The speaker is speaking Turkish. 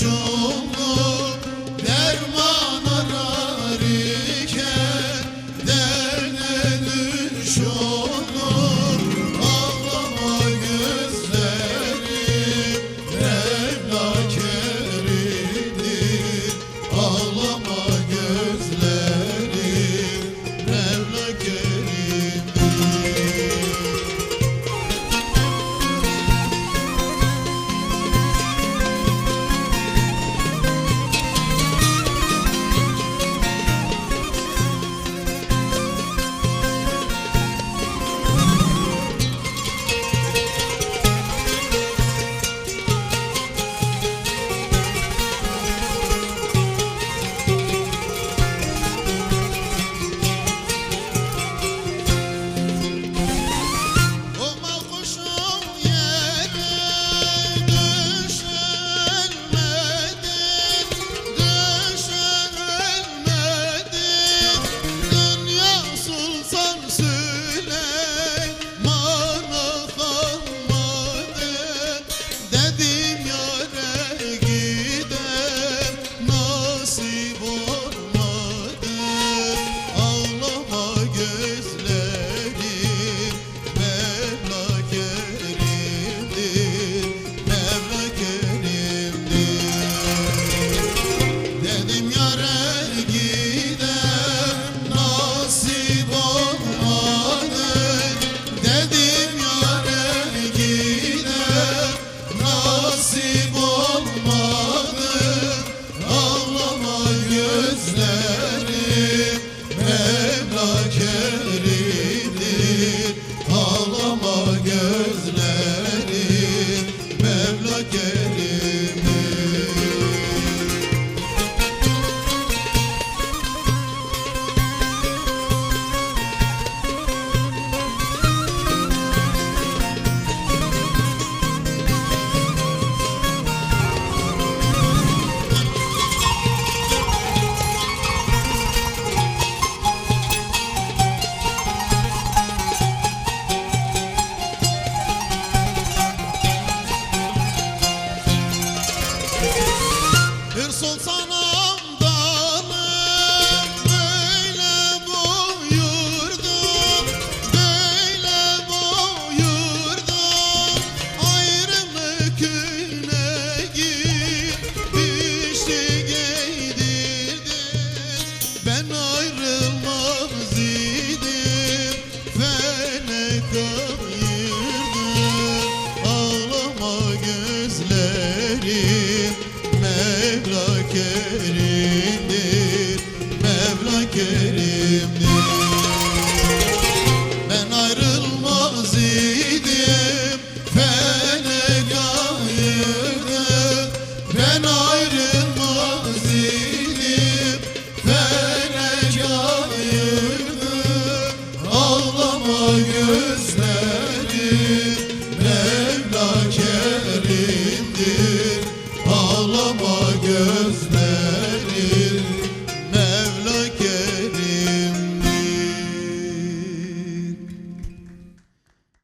düş olur, derman arar iken derne düş olur. Ağlama gözlerim, Mevla kerimdir. Ağlama gözlerim, Mevla kerimdir. Olma kuşum yere düşen ölmedin, düşen ölmedin. Dünya Sultan Süleyman'a kalmadın. Dedim yâre gider nasip olmadı. Ağlama gözlerim, Mevla kerimdir, Mevla kerimdir. Dedim yâre gider nasip olmadı. Dedim yâre gider nasip olmadı. Ağlama gözlerim, Mevla kerimdir. Ağlama gözlerim, Mevla kerimdir. Hür sultanım dalım böyle buyurdum, böyle buyurdum. Ayrılık küneği işi giydirdi. Ben ayrılmaz idim, felek ayırdı. Ağlama gözlerim, Mevla kerimdir.